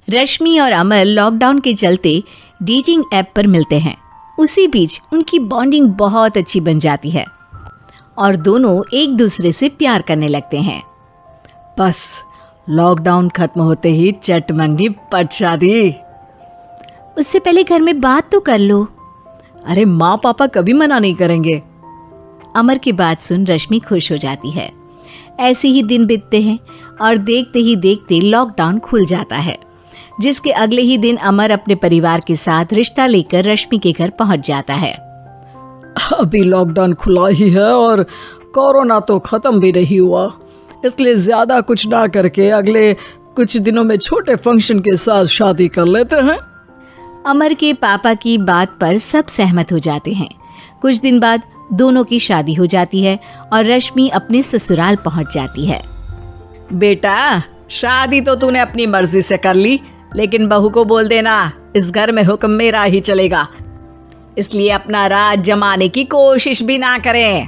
रश्मि और अमर लॉकडाउन के चलते डेटिंग ऐप पर मिलते हैं। उसी बीच उनकी बॉन्डिंग बहुत अच्छी बन जाती है और दोनों एक दूसरे से प्यार करने लगते हैं। बस लॉकडाउन खत्म होते ही चट मंगी पट शादी। उससे पहले घर में बात तो कर लो। अरे माँ पापा कभी मना नहीं करेंगे। अमर की बात सुन रश्मि खुश हो जाती है। ऐसे ही दिन बीतते हैं और देखते ही देखते लॉकडाउन खुल जाता है, जिसके अगले ही दिन अमर अपने परिवार के साथ रिश्ता लेकर रश्मि के घर पहुंच जाता है। अभी लॉकडाउन खुला ही है और कोरोना तो खत्म भी नहीं हुआ, इसलिए ज्यादा कुछ ना करके अगले कुछ दिनों में छोटे फंक्शन के साथ शादी कर लेते हैं। अमर के पापा की बात पर सब सहमत हो जाते हैं। कुछ दिन बाद दोनों की शादी हो जाती है और रश्मि अपने ससुराल पहुंच जाती है। बेटा, शादी तो तूने अपनी मर्जी से कर ली, लेकिन बहू को बोल देना इस घर में हुक्म मेरा ही चलेगा, इसलिए अपना राज जमाने की कोशिश भी ना करें।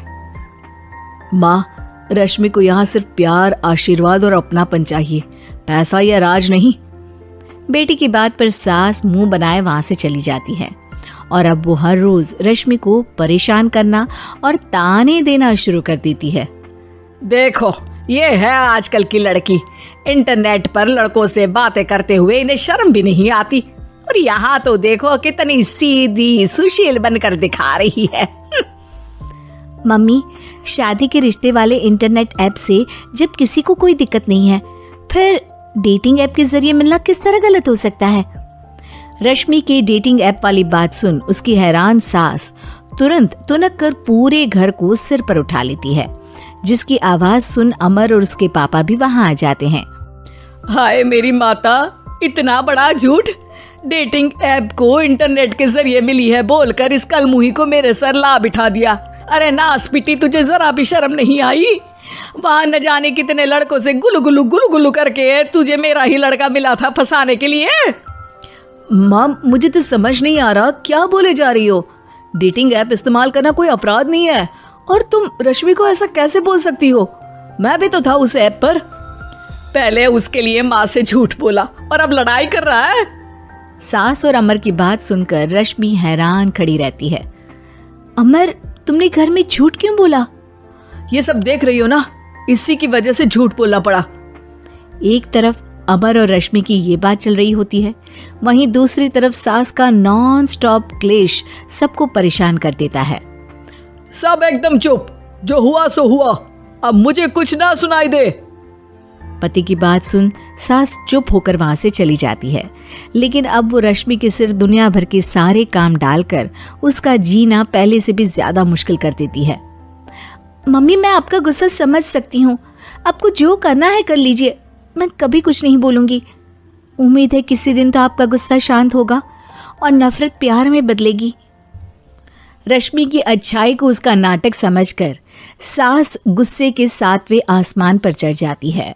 माँ, रश्मि को यहाँ सिर्फ प्यार, आशीर्वाद और अपनापन चाहिए, पैसा या राज नहीं। बेटी की बात पर सास मुंह बनाए वहां से चली जाती है और अब वो हर रोज रश्मि को परेशान करना और ताने देना शुरू कर देती है। देखो, ये है आजकल की लड़की, इंटरनेट पर लड़कों से बातें करते हुए इन्हें शर्म भी नहीं आती, और यहाँ तो देखो कितनी सीधी सुशील बनकर दिखा रही है। मम्मी, शादी के रिश्ते वाले इंटरनेट ऐप से जब किसी को कोई दिक्कत नहीं है, फिर डेटिंग ऐप के जरिए मिलना किस तरह गलत हो सकता है? रश्मि के डेटिंग ऐप वाली बात सुन उसकी हैरान सास तुरंत तुनक कर पूरे घर को सिर पर उठा लेती है, जिसकी आवाज सुन अमर और उसके पापा भी वहां आ जाते हैं। हाय मेरी माता, इतना बड़ा झूठ! डेटिंग ऐप को इंटरनेट के जरिए मिली है बोलकर इस कलमुही को मेरे सर ला बिठा दिया। अरे नास पिटी, तुझे जरा भी शर्म नहीं आई? वहां न जाने कितने लड़कों से गुलू गुलू करके तुझे मेरा ही लड़का मिला था फंसाने के लिए। माँ, मुझे तो समझ नहीं आ रहा क्या बोले जा रही हो। डेटिंग ऐप इस्तेमाल करना कोई अपराध नहीं है, और तुम रश्मि को ऐसा कैसे बोल सकती हो? मैं भी तो था उस ऐप पर। पहले उसके लिए माँ से झूठ बोला और अब लड़ाई कर रहा है। सास और अमर की बात सुनकर रश्मि हैरान खड़ी रहती है। अमर, तुमने घर में झूठ क्यों बोला? ये सब देख रही हो ना, इसी की वजह से झूठ बोलना पड़ा। एक तरफ अमर और रश्मि की ये बात चल रही होती है, वहीं दूसरी तरफ सास का नॉन स्टॉप क्लेश सबको परेशान कर देता है। सब एकदम चुप, जो हुआ सो हुआ, अब मुझे कुछ ना सुनाई दे। पति की बात सुन सास चुप होकर वहां से चली जाती है, लेकिन अब वो रश्मि के सिर दुनिया भर के सारे काम डालकर उसका जीना पहले से भी ज्यादा मुश्किल कर देती है। मम्मी, मैं आपका गुस्सा समझ सकती हूँ, आपको जो करना है कर लीजिए, मैं कभी कुछ नहीं बोलूंगी। उम्मीद है किसी दिन तो आपका गुस्सा शांत होगा और नफरत प्यार में बदलेगी। रश्मि की अच्छाई को उसका नाटक समझकर सास गुस्से के 7वें आसमान पर चढ़ जाती है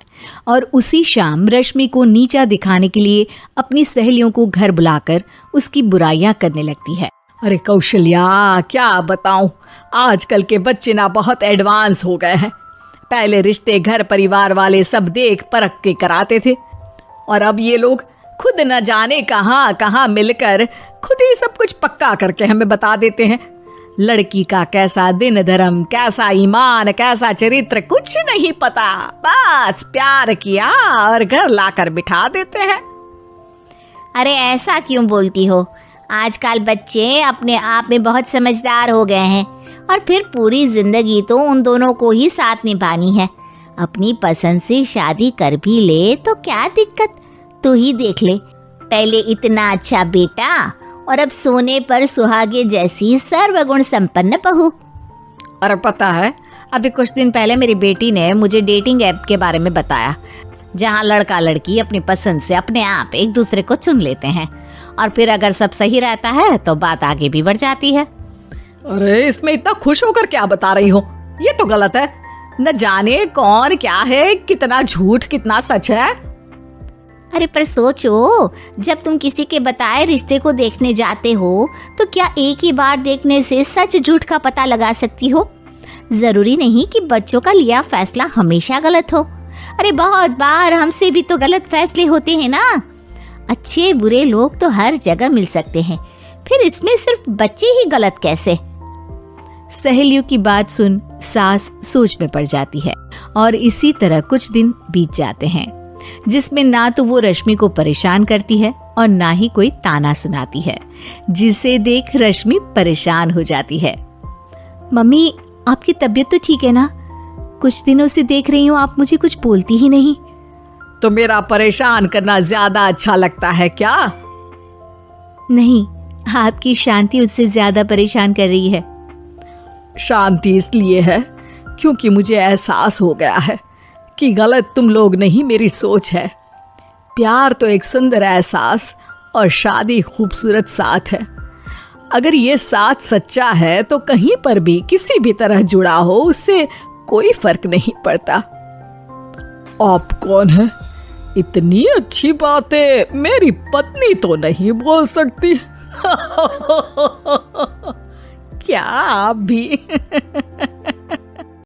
और उसी शाम रश्मि को नीचा दिखाने के लिए अपनी सहेलियों को घर बुलाकर उसकी बुराइयां करने लगती है। अरे कौशल्या, क्या बताऊं, आजकल के बच्चे ना बहुत एडवांस हो गए हैं। पहले रिश्ते घर परिवार वाले सब देख परख के कराते थे, और अब ये लोग खुद न जाने कहां कहां मिलकर खुद ही सब कुछ पक्का करके हमें बता देते हैं। लड़की का कैसा दिन धर्म, कैसा ईमान, कैसा चरित्र कुछ नहीं पता, बस प्यार किया और घर लाकर बिठा देते हैं। अरे ऐसा क्यों बोलती हो? आजकल बच्चे अपने आप में बहुत समझदार हो गए हैं, और फिर पूरी जिंदगी तो उन दोनों को ही साथ निभानी है। अपनी पसंद से शादी कर भी ले तो क्या दिक्कत? तू ही देख ले, पहले इतना अच्छा बेटा और अब सोने पर सुहागे जैसी सर्वगुण संपन्न बहू। और पता है, अभी कुछ दिन पहले मेरी बेटी ने मुझे डेटिंग ऐप के बारे में बताया, जहाँ लड़का लड़की अपनी पसंद से अपने आप एक दूसरे को चुन लेते हैं, और फिर अगर सब सही रहता है तो बात आगे भी बढ़ जाती है। अरे इसमें इतना खुश होकर क्या बता रही हो? ये तो गलत है। न जाने कौन क्या है, कितना झूठ कितना सच है। अरे पर सोचो, जब तुम किसी के बताए रिश्ते को देखने जाते हो तो क्या एक ही बार देखने से सच झूठ का पता लगा सकती हो? जरूरी नहीं कि बच्चों का लिया फैसला हमेशा गलत हो। अरे बहुत बार हमसे भी तो गलत फैसले होते हैं ना। अच्छे बुरे लोग तो हर जगह मिल सकते हैं, फिर इसमें सिर्फ बच्चे ही गलत कैसे? सहेलियों की बात सुन सास सोच में पड़ जाती है और इसी तरह कुछ दिन बीत जाते हैं, जिसमें ना तो वो रश्मि को परेशान करती है और ना ही कोई ताना सुनाती है, जिसे देख रश्मि परेशान हो जाती है। मम्मी, आपकी तबीयत तो ठीक है ना? कुछ दिनों से देख रही हूँ आप मुझे कुछ बोलती ही नहीं। तो मेरा परेशान करना ज्यादा अच्छा लगता है क्या? नहीं, आपकी शांति उससे ज्यादा परेशान कर रही है। शांति इसलिए है क्योंकि मुझे एहसास हो गया है कि गलत तुम लोग नहीं, मेरी सोच है। प्यार तो एक सुंदर एहसास और शादी खूबसूरत साथ है। अगर ये साथ सच्चा है तो कहीं पर भी किसी भी तरह जुड़ा हो, उससे कोई फर्क नहीं पड़ता। आप कौन है? इतनी अच्छी बातें मेरी पत्नी तो नहीं बोल सकती। क्या आप भी?